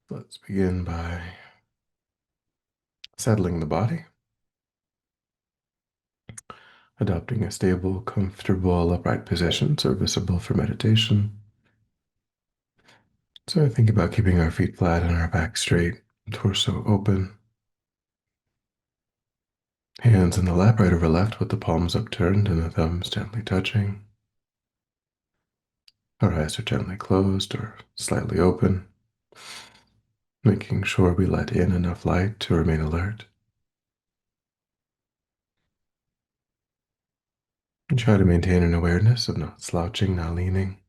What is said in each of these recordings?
Let's begin by settling the body, adopting a stable, comfortable, upright position serviceable for meditation. So think about keeping our feet flat and our back straight, torso open, hands in the lap, right over left with the palms upturned and the thumbs gently touching. Our eyes are gently closed or slightly open, making sure we let in enough light to remain alert. And try to maintain an awareness of not slouching, not leaning.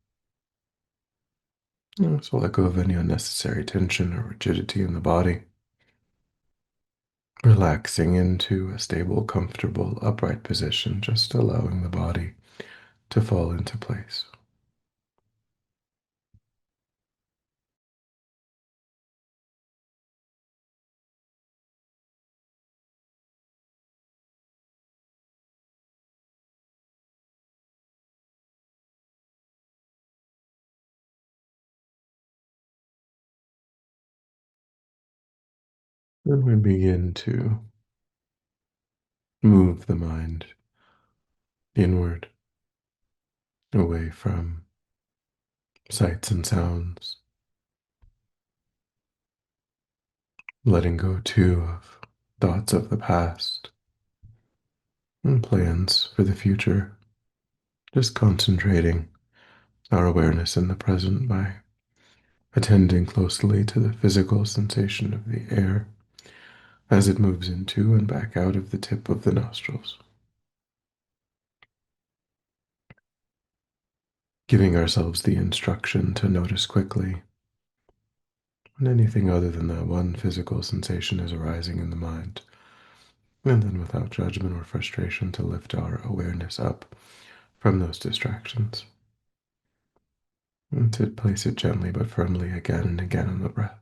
So let go of any unnecessary tension or rigidity in the body. Relaxing into a stable, comfortable, upright position, just allowing the body to fall into place. Then we begin to move the mind inward, away from sights and sounds, letting go too of thoughts of the past and plans for the future, just concentrating our awareness in the present by attending closely to the physical sensation of the air as it moves into and back out of the tip of the nostrils. Giving ourselves the instruction to notice quickly when anything other than that one physical sensation is arising in the mind, and then without judgment or frustration to lift our awareness up from those distractions, and to place it gently but firmly again and again on the breath.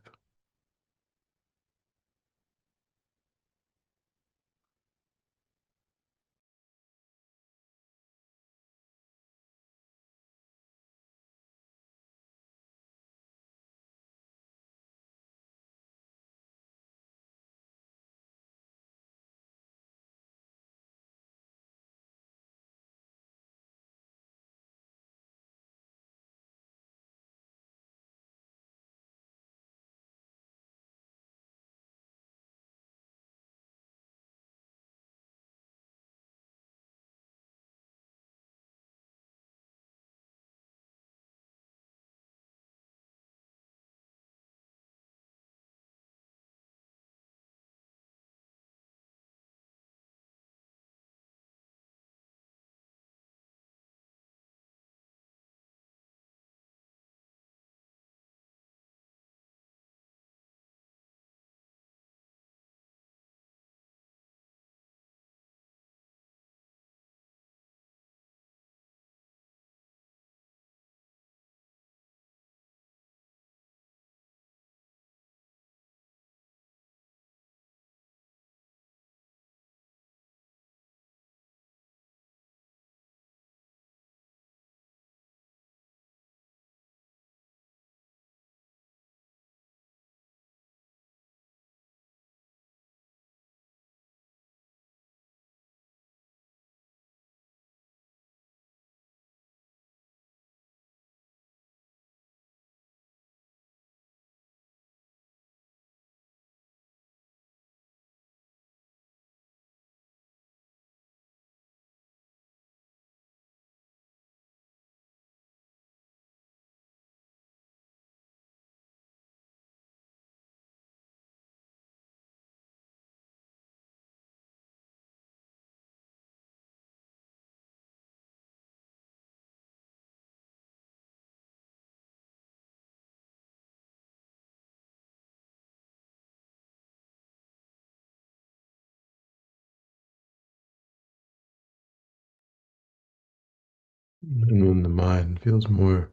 And when the mind feels more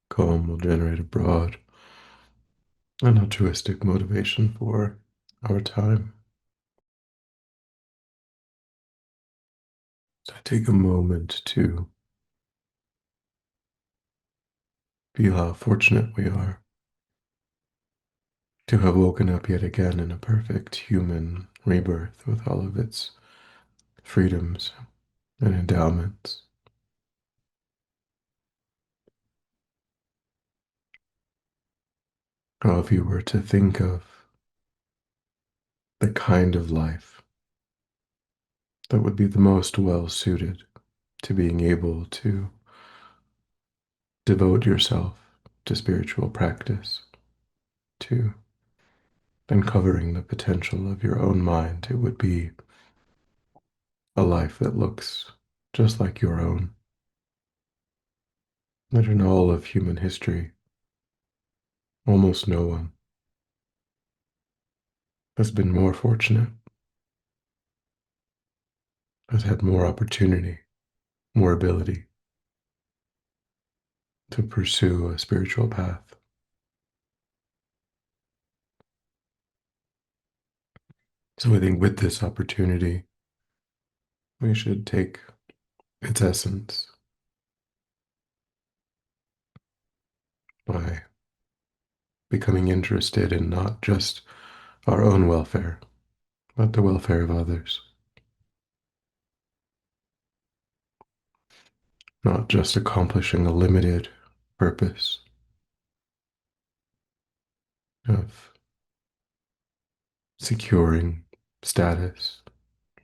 calm, we'll generate a broad and altruistic motivation for our time. So take a moment to feel how fortunate we are to have woken up yet again in a perfect human rebirth with all of its freedoms and endowments. How if you were to think of the kind of life that would be the most well suited to being able to devote yourself to spiritual practice, to uncovering the potential of your own mind, it would be a life that looks just like your own. That in all of human history, almost no one has been more fortunate, has had more opportunity, more ability to pursue a spiritual path. So I think with this opportunity, we should take its essence by becoming interested in not just our own welfare, but the welfare of others, not just accomplishing a limited purpose of securing status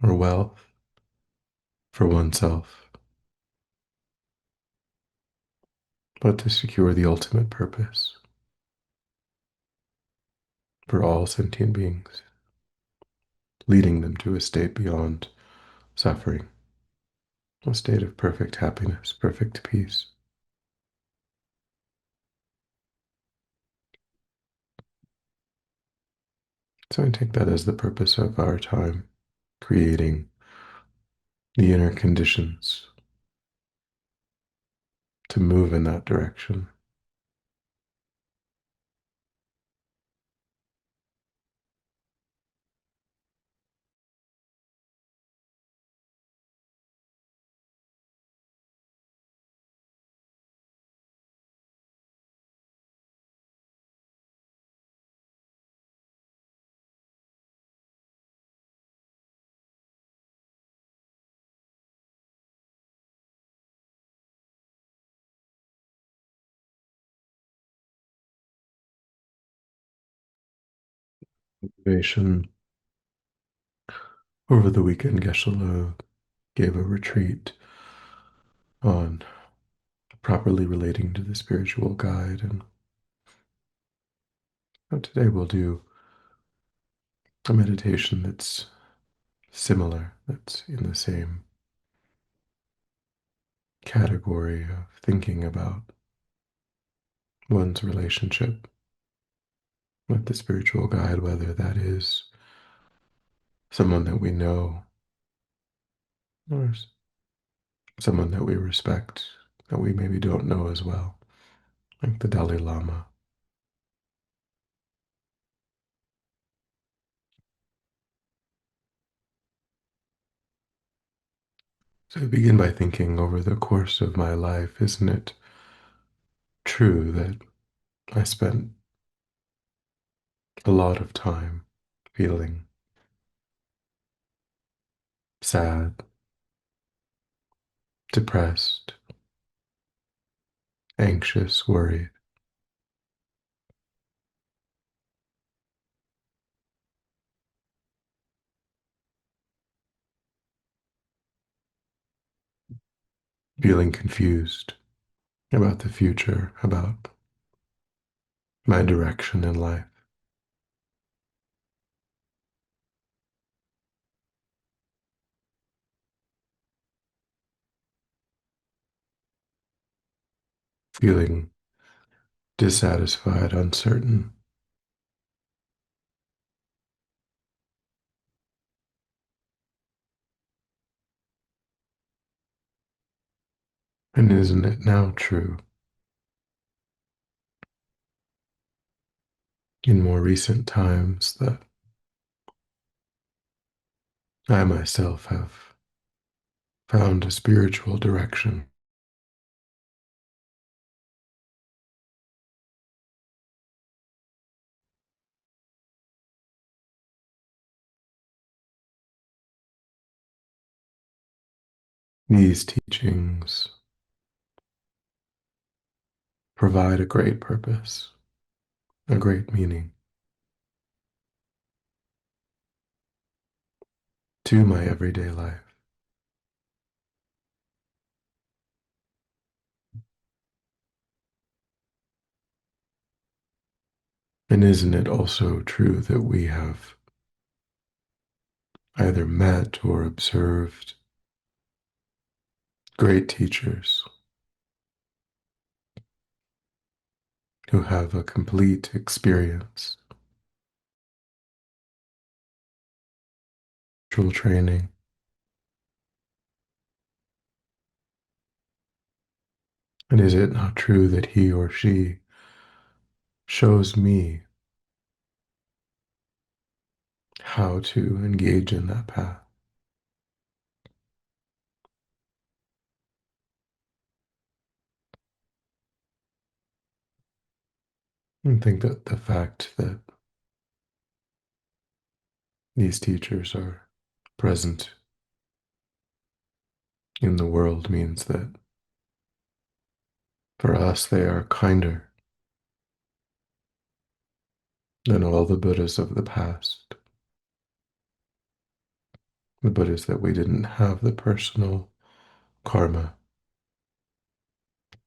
or wealth for oneself, but to secure the ultimate purpose for all sentient beings, leading them to a state beyond suffering, a state of perfect happiness, perfect peace. So I take that as the purpose of our time, creating the inner conditions to move in that direction. Motivation. Over the weekend, Geshe gave a retreat on properly relating to the spiritual guide, and today we'll do a meditation that's similar, that's in the same category of thinking about one's relationship with the spiritual guide, whether that is someone that we know or someone that we respect that we maybe don't know as well, like the Dalai Lama. So I begin by thinking over the course of my life, isn't it true that I spent a lot of time feeling sad, depressed, anxious, worried, feeling confused about the future, about my direction in life, feeling dissatisfied, uncertain. And isn't it now true in more recent times that I myself have found a spiritual direction These teachings provide a great purpose, a great meaning to my everyday life. And isn't it also true that we have either met or observed great teachers who have a complete experience, spiritual training? And is it not true that he or she shows me how to engage in that path? I think that the fact that these teachers are present in the world means that for us they are kinder than all the Buddhas of the past, the Buddhas that we didn't have the personal karma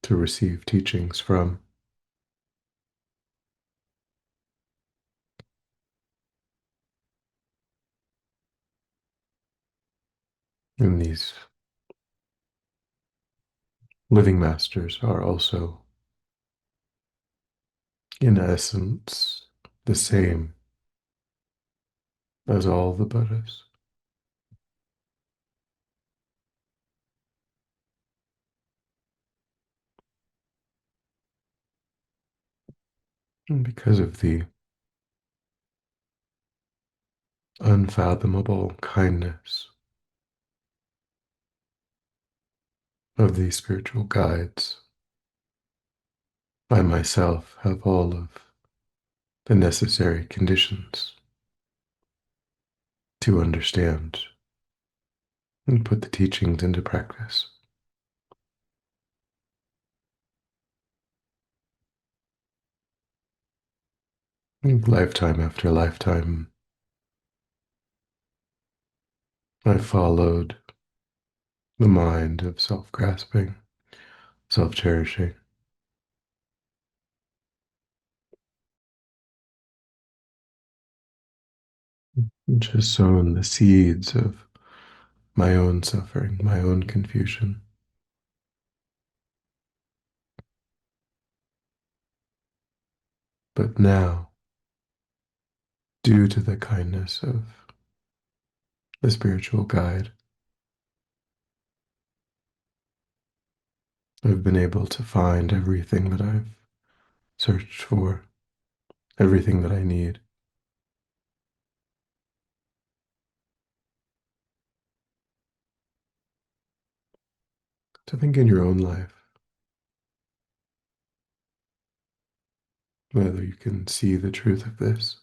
to receive teachings from. And these living masters are also, in essence, the same as all the Buddhas. And because of the unfathomable kindness of these spiritual guides, I myself have all of the necessary conditions to understand and put the teachings into practice. And lifetime after lifetime, I followed the mind of self-grasping, self-cherishing, which has sown the seeds of my own suffering, my own confusion. But now, due to the kindness of the spiritual guide, I've been able to find everything that I've searched for, everything that I need. To think in your own life, whether you can see the truth of this.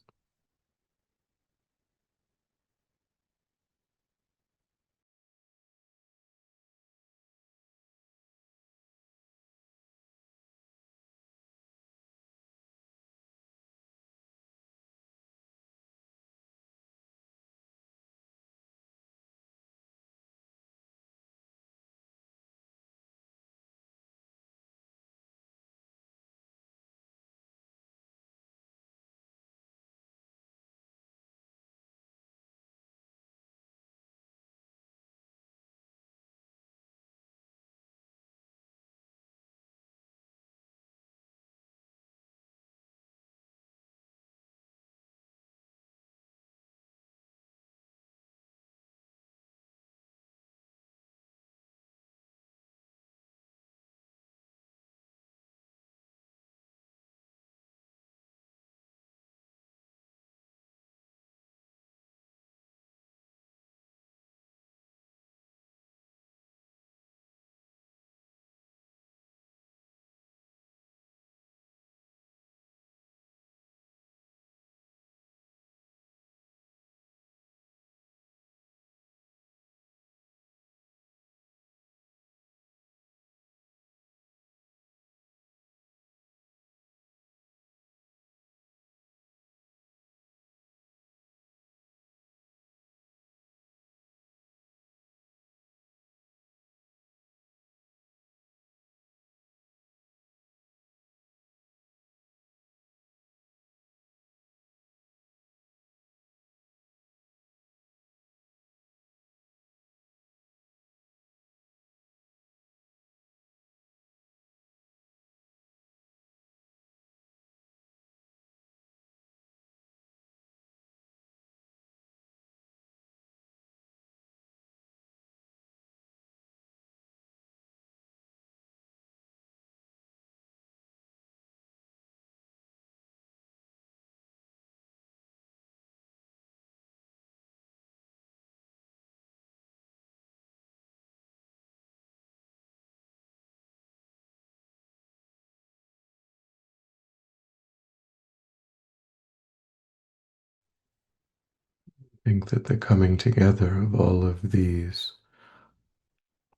think that the coming together of all of these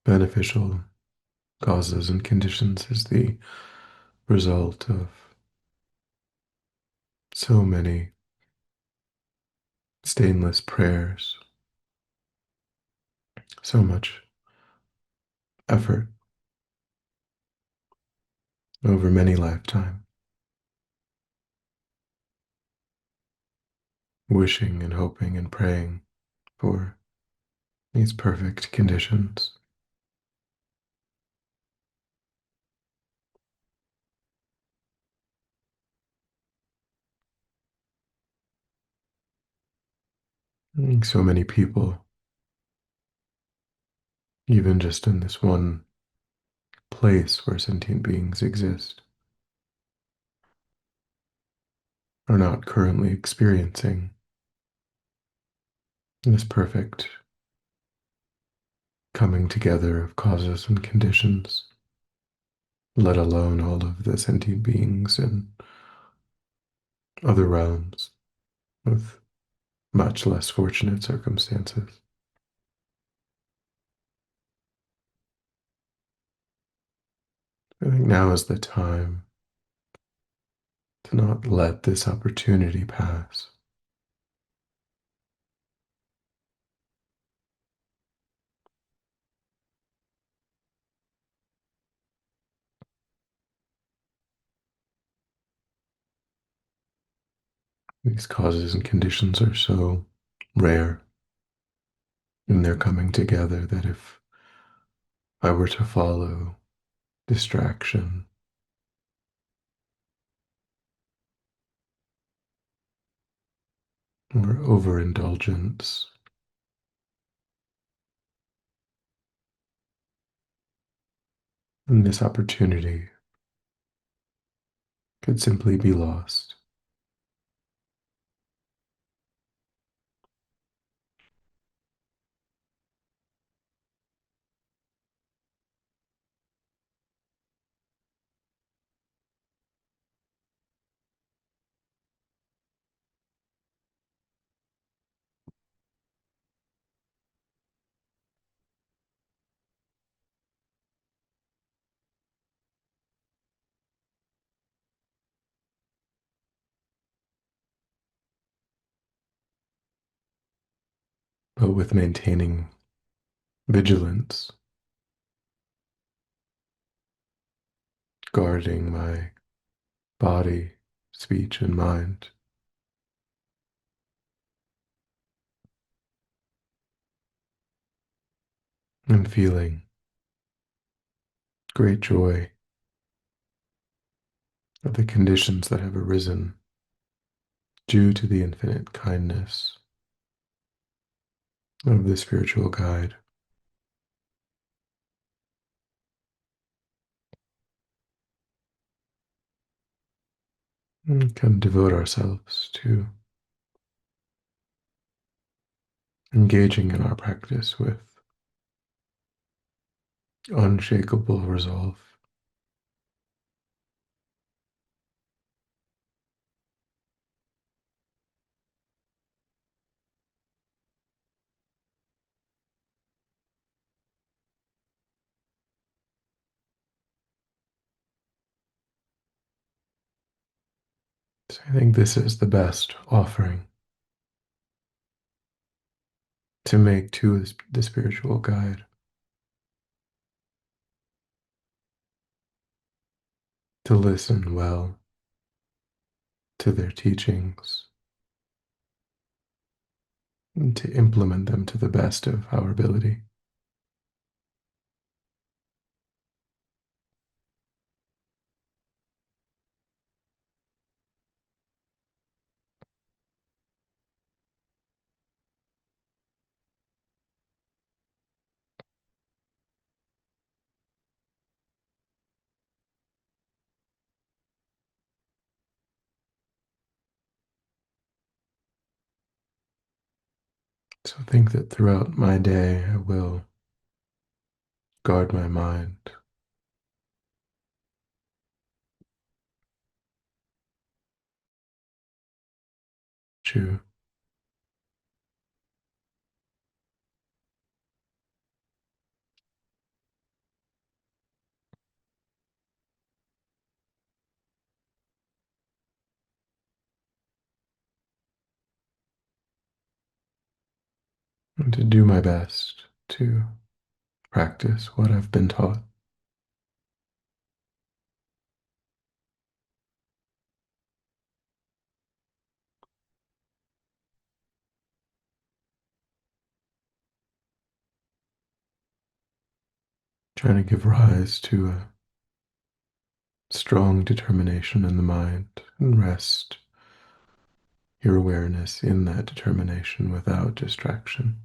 beneficial causes and conditions is the result of so many stainless prayers, so much effort over many lifetimes, wishing and hoping and praying for these perfect conditions. So many people, even just in this one place where sentient beings exist, are not currently experiencing this perfect coming together of causes and conditions, let alone all of the sentient beings in other realms with much less fortunate circumstances. I think now is the time to not let this opportunity pass. These causes and conditions are so rare in their coming together that if I were to follow distraction or overindulgence, then this opportunity could simply be lost. But with maintaining vigilance, guarding my body, speech, and mind, and feeling great joy of the conditions that have arisen due to the infinite kindness of the spiritual guide. And can devote ourselves to engaging in our practice with unshakable resolve. So I think this is the best offering to make to the spiritual guide, to listen well to their teachings and to implement them to the best of our ability. So think that throughout my day I will guard my mind, to and to do my best to practice what I've been taught. Trying to give rise to a strong determination in the mind and rest your awareness in that determination without distraction.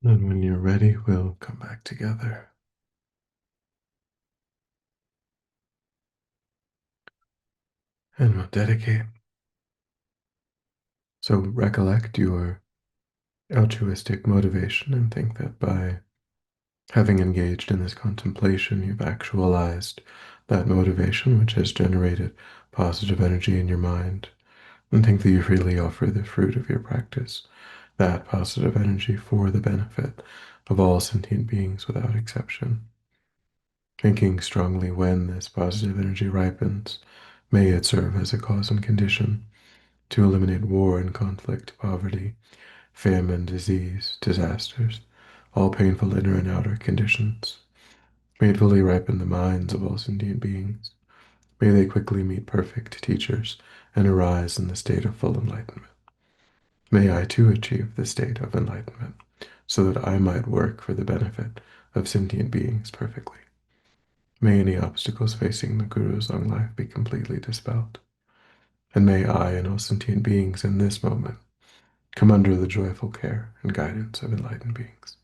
And when you're ready, we'll come back together and we'll dedicate. So recollect your altruistic motivation and think that by having engaged in this contemplation, you've actualized that motivation, which has generated positive energy in your mind, and think that you freely offer the fruit of your practice, that positive energy for the benefit of all sentient beings without exception. Thinking strongly when this positive energy ripens, may it serve as a cause and condition to eliminate war and conflict, poverty, famine, disease, disasters, all painful inner and outer conditions. May it fully ripen the minds of all sentient beings. May they quickly meet perfect teachers and arise in the state of full enlightenment. May I too achieve the state of enlightenment, so that I might work for the benefit of sentient beings perfectly. May any obstacles facing the Guru's long life be completely dispelled, and may I and all sentient beings in this moment come under the joyful care and guidance of enlightened beings.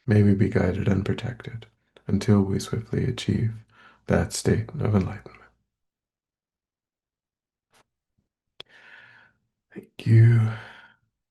May we be guided and protected until we swiftly achieve that state of enlightenment. Thank you.